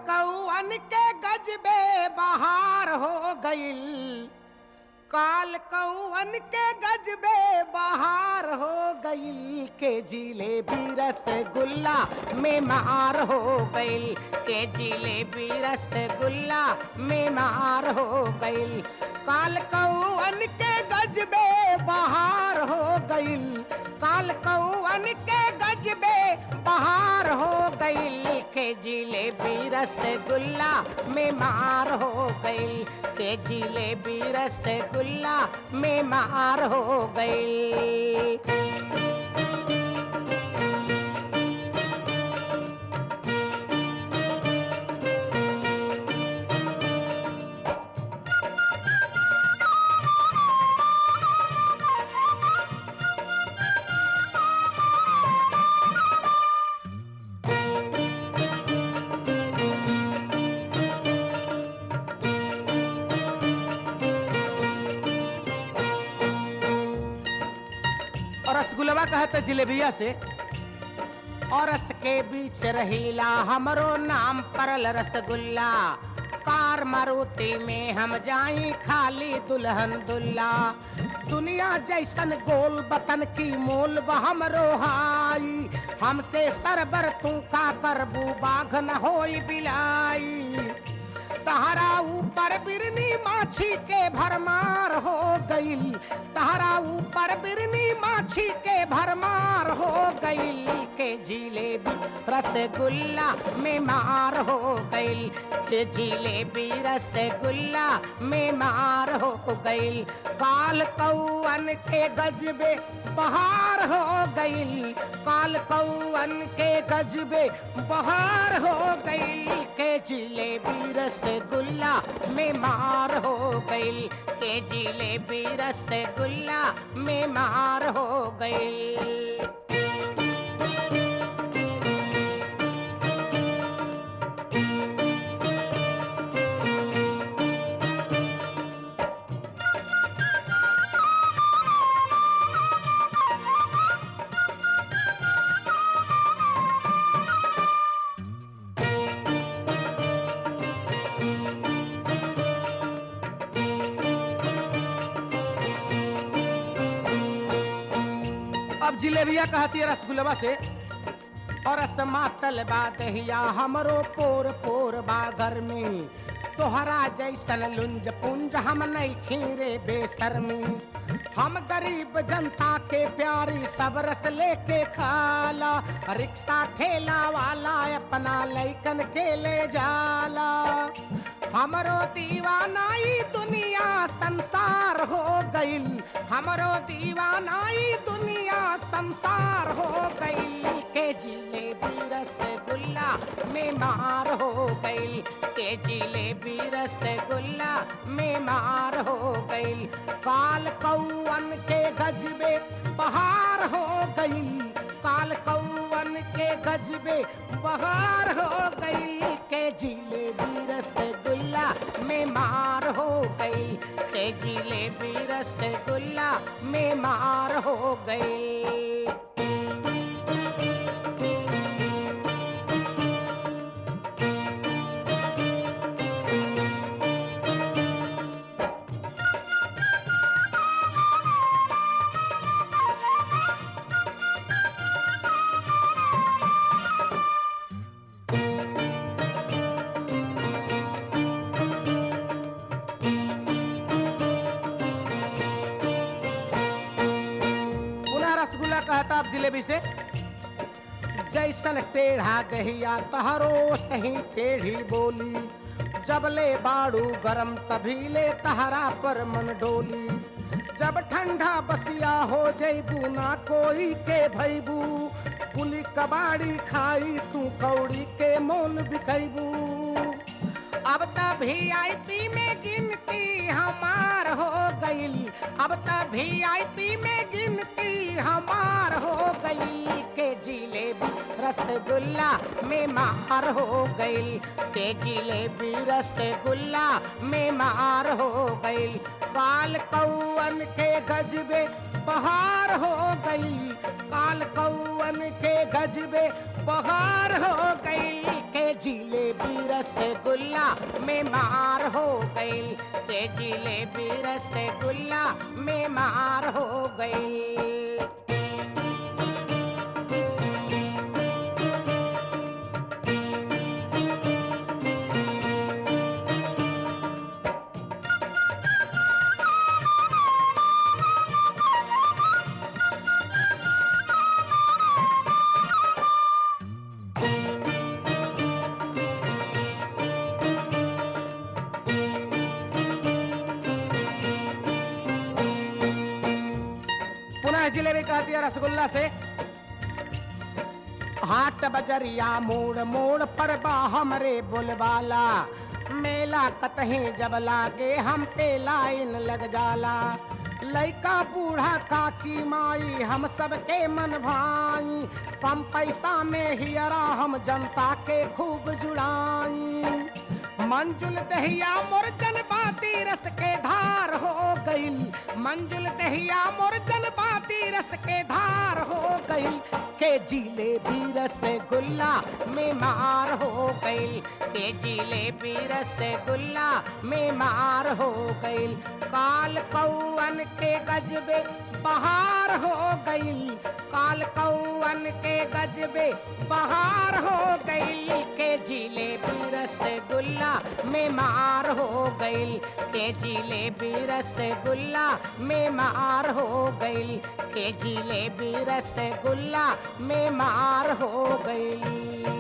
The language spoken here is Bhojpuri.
कौअन के गजबे बहार हो गईल, काल कौअन के गजबे बहार हो गईल, के जिलेबी रसगुल्ला में मार हो गईल, के जिलेबी रसगुल्ला में मार हो गईल। काल कौअन के गजबे बहार हो गईल, काल कौअन के गजबे बहार हो गईल, के जिलेबी रसगुल्ला में मार हो गईल, के जिलेबी रसगुल्ला में मार हो गईल। और रसगुल्ला कहते जिलेबिया से, और रस के बीच रहीला हमरो नाम परल रसगुल्ला, कार मारुति में हम जाई खाली दुल्हन दुल्ला, दुनिया जैसन गोल बतन की मोल हमरो हाई, हमसे सरबर तू का करबू बाघ न होई बिलाई, तहरा ऊपर बिरनी माछी के भरमार हो गईल, तहरा ऊपर बिरनी माछी के भरमार हो गईल, के जिलेबी रसगुल्ला में मार हो गईल, के जिलेबी रसगुल्ला में मार हो गईल। काल कौअन के गजबे बहार हो गईल, काल कौअन के गजबे बहार हो गईल, के जिलेबी रसगुल्ला में मार हो गईल, के जिलेबी रसगुल्ला में मार हो गईल। अब जिलेबिया कहती है रसगुल्ला से, और रसमा तलबा दहिया हमरो पोर पोर बा घर में, तोहरा जैसन लुंज पुंज हम नहीं खीरे बेशर्मी, हम गरीब जनता के प्यारी सब रस लेके खाला, रिक्शा ठेला वाला अपना लैकन के ले जाला, हमरो दीवानाई दुनिया संसार हो गईल, हमरो दीवानाई दुनिया संसार हो गईल, के जिलेबी रसगुल्ला में मार हो गईल, के जिलेबी रसगुल्ला में मार हो गईल। काल कौअन के गजबे बहार हो गईल, काल कौअन के गजबे बहार हो गईल, के जिलेबी रसगुल्ला में मार हो गई, के जिलेबी रसगुल्ला में मार हो गई। कहता आप जिलेबी से, जैसन टेढ़ा दहिया तहरो सही टेढ़ी बोली, जब ले बाड़ू गरम तभी ले तहरा पर मन डोली, जब ठंडा बसिया हो जैबू ना कोई के भैबू, पुली कबाड़ी खाई तू कौड़ी के मोल बिकैबू, अब तब VIP में गिनती हमार हो गईल, अब तब VIP में गिनती हमार हो गई, के जिलेबी रसगुल्ला में मार हो गई, के जिलेबी रसगुल्ला में मार हो गई। काल कौअन के गजबे बहार हो गई, काल कौअन के गजबे बहार हो गई, के जिलेबी रसगुल्ला में मार हो गई, के जिलेबी रसगुल्ला में मार हो गई। पुनः जिलेबी कहती है रसगुल्ला से, हाट बजरिया मोड़ मोड़ पर बा हमरे बुलवाला, मेला कतहीं जब लागे हम पे लाइन लग जाला। लइका बूढ़ा काकी माई हम सबके मन भाई, कम पैसा में हियरा हम जनता के खूब जुड़ाई। मंजुल दहिया मुरझन बाती रस के धार हो गई, मंजुल दहिया मुरझन बाती रस के धार हो गई, के जिलेबी रसगुल्ला में मार हो गई, के जिलेबी रसगुल्ला में मार हो गई। काल कौअन के गजबे बहार हो गई, काल कौअन के गजबे बहार हो गई, के जिलेबी रसगुल्ला में मार हो गई, के जिलेबी रसगुल्ला में मार हो गई, के जिलेबी रसगुल्ला में मार हो गई।